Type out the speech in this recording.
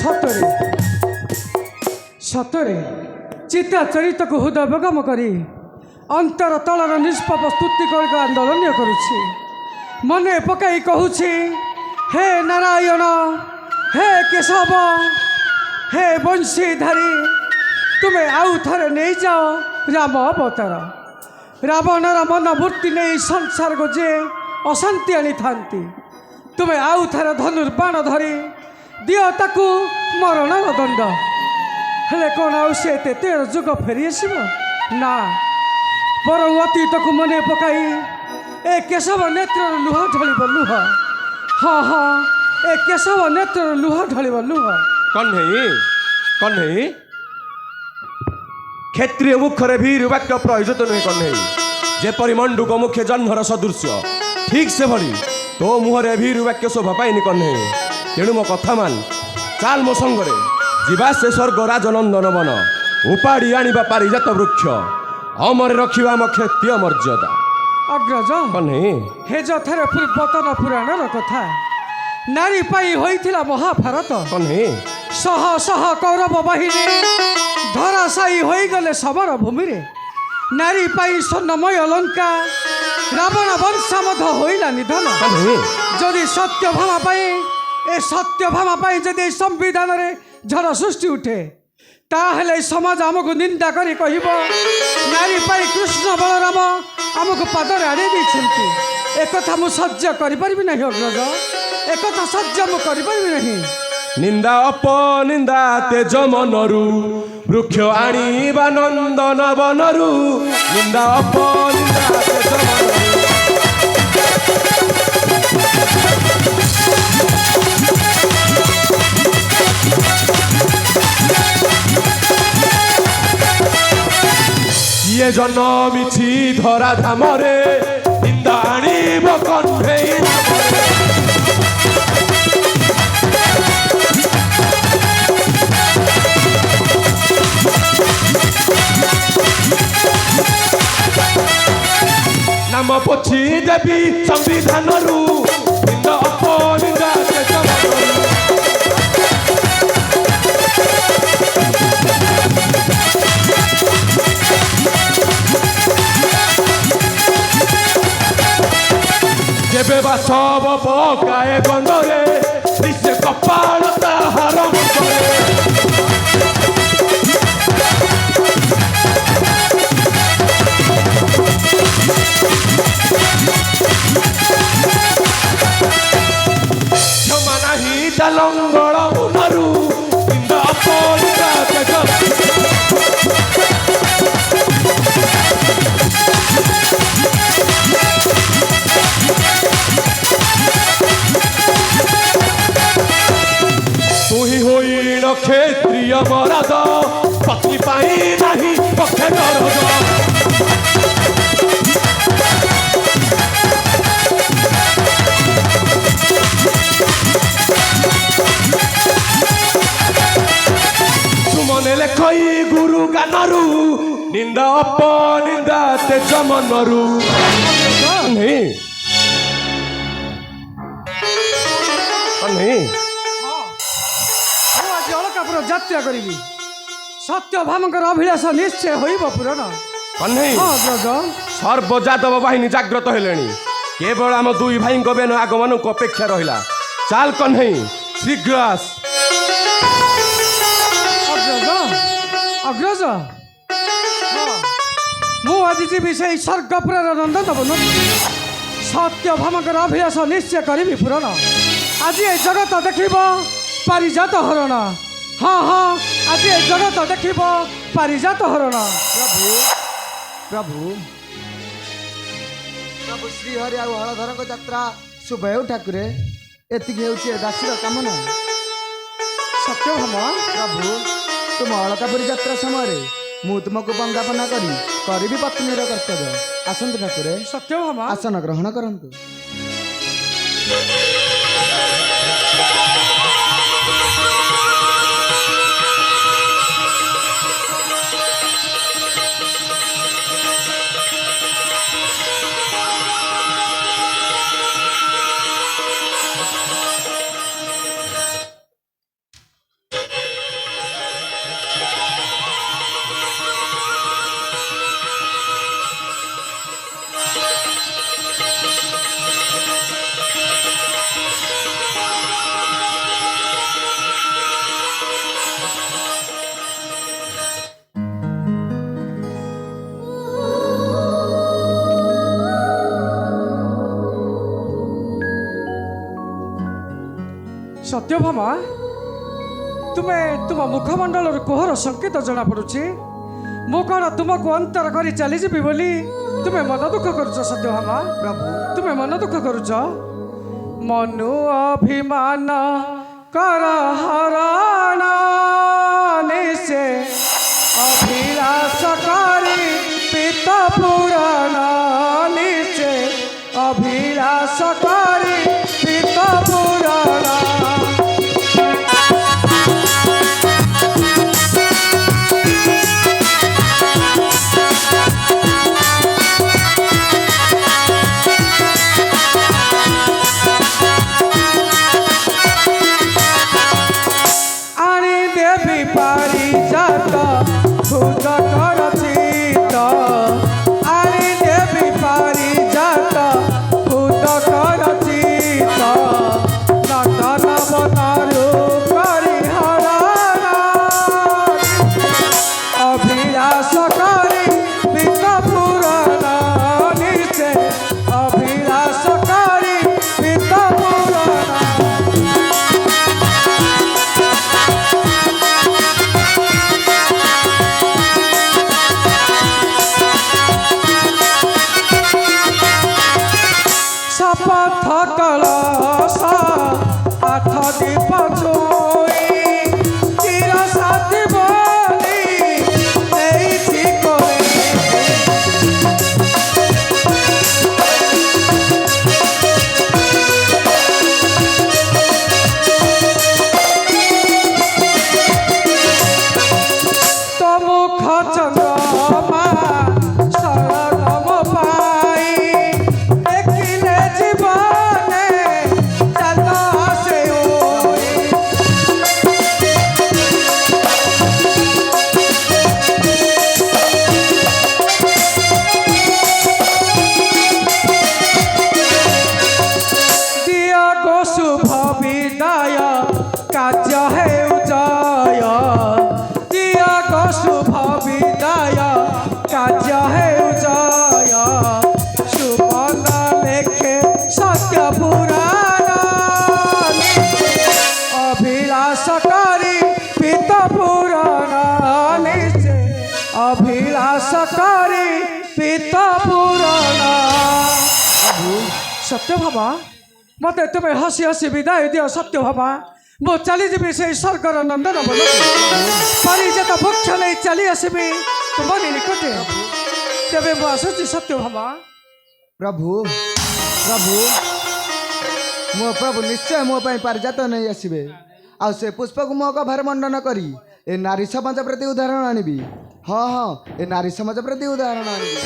ସତରେ ସତରେ ଚିତା ଚରିତକୁ ହୃଦୟଙ୍ଗମ କରି ଅନ୍ତର ତଳର ନିଷ୍ପାପ ସ୍ତୁତି କରିକ ଆନ୍ଦୋଳନ କରୁଛି। ମନେ ପକାଇ କହୁଛି, ହେ ନାରାୟଣ, ହେ କେଶବ, ହେ ବଂଶୀଧାରୀ, ତୁମେ ଆଉ ଥରେ ନେଇଯାଅ ରାମ ଅବତାର। ରାବଣର ମନବୃତ୍ତି ନେଇ ସଂସାରକୁ ଯେ ଅଶାନ୍ତି ଆଣିଥାନ୍ତି, ତୁମେ ଆଉ ଥରେ ଧନୁର୍ବାଣ ଧରି ଦିଅ ତାକୁ ମରଣର ଦଣ୍ଡ। ହେଲେ କ'ଣ ଆଉ ସେ ତେତେର ଯୁଗ ଫେରିଆସିବ? ନା, ବରଂ ଅତୀତକୁ ମନେ ପକାଇ ଏ କେଶବ ନେତ୍ରର ଲୁହ ଢଳିବ ଲୁହ। ହଁ ହଁ, ଏ କେଶବ ନେତ୍ରର ଲୁହ ଢଳିବ ଲୁହ। କହ୍ନେଇ କହ୍ନେଇ, କ୍ଷତ୍ରିୟ ମୁଖରେ ଭୀରୁ ବାକ୍ୟ ପ୍ରୟୋଜିତ ନୁହେଁ କହ୍ନେଇ। ଯେପରି ମଣ୍ଡୁକ ମୁଖେ ଜହ୍ନର ସଦୃଶ୍ୟ, ଠିକ୍ ସେଭଳି ତୋ ମୁହଁରେ ଭୀରୁ ବାକ୍ୟ ଶୋଭା ପାଇନି କହ୍ନେଇ। ତେଣୁ ମୋ କଥା ମାନ, ଚାଲ ମୋ ସଙ୍ଗରେ ଯିବା ସେ ସ୍ୱର୍ଗ ରାଜନନ୍ଦନ ବନ। ଉପାଡ଼ି ଆଣିବା ପାରିଜାତ ବୃକ୍ଷ, ଅମରେ ରଖିବା ଆମ କ୍ଷତ୍ରିୟ ମର୍ଯ୍ୟାଦା। ଅଗ୍ରଜ, କହ୍ନେଇ ହେ ଯଥାରେ ପୂର୍ବତନ ପୁରାଣର କଥା। ନାରୀ ପାଇଁ ହୋଇଥିଲା ମହାଭାରତ। କହ୍ନେଇ ଶହ ଶହ କୌରବ ବାହିନୀ ଧରାଶାୟୀ ହୋଇଗଲେ ସମର ଭୂମିରେ। ନାରୀ ପାଇଁ ସ୍ୱର୍ଣ୍ଣମୟ ଲଙ୍କା, ରାବଣ ବଂଶ ମଧ୍ୟ ହୋଇଲା ନିଧନ। କହ୍ନେଇ ଯଦି ସତ୍ୟଭାମା ପାଇଁ ସତ୍ୟଭାମା ପାଇଁ ଯଦି ସମ୍ବିଧାନରେ ଝଡ଼ ସୃଷ୍ଟି ଉଠେ, ତାହେଲେ ସମାଜ ଆମକୁ ନିନ୍ଦା କରି କହିବ, ନାରୀ ପାଇଁ କୃଷ୍ଣ ବଳରାମ ଆମକୁ ପାଦରେ ଆଡ଼େଇ ଦେଇଛନ୍ତି। ଏକଥା ମୁଁ ସହ୍ୟ କରିପାରିବି ନାହିଁ ଅଗ୍ରଜ, ଏକଥା ସହ୍ୟ ମୁଁ କରିପାରିବି ନାହିଁ। ନିନ୍ଦା ଅପନିନ୍ଦା ତେଜ ମନରୁ, ବୃକ୍ଷ ଆଣିବା ନନ୍ଦନ ବନରୁ। ନିନ୍ଦା ଅପନିନ୍ଦା ତେଜ ମନରୁ, କିଏ ଜନ୍ମିଛି ଧରା ଧାମରେ, ନିନ୍ଦା ଆଣିବ କହ୍ନେଇ ନାମରେ। ନାମ ପୋଛି ଦେବି ସମ୍ବିଧାନରୁ, ନିନ୍ଦା ଅପନିନ୍ଦା ତେଜ ମନରୁ। ଯେବେ ବାସବ ପକାଏ ଗଣ୍ଡରେ, ସେ କପାଳ ତାହାର ମୁଣ୍ଡରେ। କ୍ଷମା ନାହିଁ ତା ଲଙ୍ଗଳ ମୁନରୁ, ନିନ୍ଦା ଅପନିନ୍ଦା ତେଜ କ୍ଷତ୍ରିୟ ମରାଦ, ପତ୍ନୀ ପାଇଁ ନାହିଁ ପକ୍ଷେ ଦରଦ। ସୁମନେ ଲେଖଇ ଗୁରୁ ଗାନରୁ, ନିନ୍ଦା ଅପନିନ୍ଦା ତେଜ ମନରୁ। କହ୍ନେଇ କହ୍ନେଇ, ଅଳକାପୁର ଯାତ୍ରା କରିବି। ସତ୍ୟଭାମଙ୍କର ଅଭିଳାଷ ନିଶ୍ଚୟ ହୋଇବ ପୂରଣ। କହ୍ନେଇ ସର୍ବଯାଦବ ବାହିନୀ ଜାଗ୍ରତ ହେଲେଣି। କେବଳ ଆମ ଦୁଇ ଭାଇଙ୍କ ବେନ ଆଗମନକୁ ଅପେକ୍ଷା ରହିଲା। ଚାଲ କହ୍ନେଇ, ଶୀଘ୍ର ଆସ। ଅଗ୍ରଜ ଅଗ୍ରଜ, ମୁଁ ଆଜି ଯିବି ସେଇ ସ୍ୱର୍ଗପୁରର ନନ୍ଦନବନ। ସତ୍ୟଭାମଙ୍କର ଅଭିଳାଷ ନିଶ୍ଚୟ କରିବି ପୂରଣ। ଆଜି ଏ ଜଗତ ଦେଖିବ ପାରିଜାତ ହରଣ। ହଁ ହଁ, ଆଜି ଏ ଜଗତ ଦେଖିବ ପାରିଜାତ ହରଣ। ପ୍ରଭୁ ପ୍ରଭୁ ପ୍ରଭୁ ଶ୍ରୀହରି ଆଉ ହଳଧରଙ୍କ ଯାତ୍ରା ଶୁଭ ହେଉ ଠାକୁରେ। ଏତିକି ହେଉଛି ଏ ଦାସୀର କାମନା। ସତ୍ୟଭାମ, ପ୍ରଭୁ ତୁମ ଅଳକାପୁରୀ ଯାତ୍ରା ସମୟରେ ମୁଁ ତୁମକୁ ବନ୍ଦାପନା କରିବି ପତ୍ନୀର କର୍ତ୍ତବ୍ୟ। ଆସନ୍ତୁ ଠାକୁରେ, ସତ୍ୟଭାମ ଆସନ ଗ୍ରହଣ କରନ୍ତୁ। ସତ୍ୟଭାମା ତୁମେ ତୁମ ମୁଖମଣ୍ଡଳରୁ କୋହର ସଂକେତ ଜଣାପଡ଼ୁଛି। ମୁଁ କ'ଣ ତୁମକୁ ଅନ୍ତର କରି ଚାଲିଯିବି ବୋଲି ତୁମେ ମନ ଦୁଃଖ କରୁଛ ସତ୍ୟଭାମା? ପ୍ରଭୁ ତୁମେ ମନ ଦୁଃଖ କରୁଛ? ମନୁ ଅଭିମାନ କର ହରଣ ନିଶେ ଅଭିଳାଷ କରି ପିତ ପୁରାଣ ନିଶେ ଅଭିଳାଷ କରି ପିତ ପୁରାଣ। ସତ୍ୟଭାମା ମତେ ତୁମେ ହସି ହସି ବିଦାୟ ଦିଅ ସତ୍ୟଭାମା। ମୁଁ ଚାଲିଯିବି ସେଇ ସ୍ୱର୍ଗର ନନ୍ଦନ ବନ ପାରିଜାତ ବୃକ୍ଷ ନେଇ ଚାଲି ଆସିବି ତୁମରି ନିକଟେ। ତେବେ ମୁଁ ଆସୁଛି ସତ୍ୟଭାମା। ପ୍ରଭୁ ପ୍ରଭୁ ମୋ ପ୍ରଭୁ ନିଶ୍ଚୟ ମୋ ପାଇଁ ପାରିଜାତ ନେଇ ଆସିବେ। ଆଉ ସେ ପୁଷ୍ପକୁ ମୋ ଗଭାରେ ମଣ୍ଡନ କରି ଏ ନାରୀ ସମାଜ ପ୍ରତି ଉଦାହରଣ ଆଣିବି। ହଁ ହଁ ଏ ନାରୀ ସମାଜ ପ୍ରତି ଉଦାହରଣ ଆଣିବି।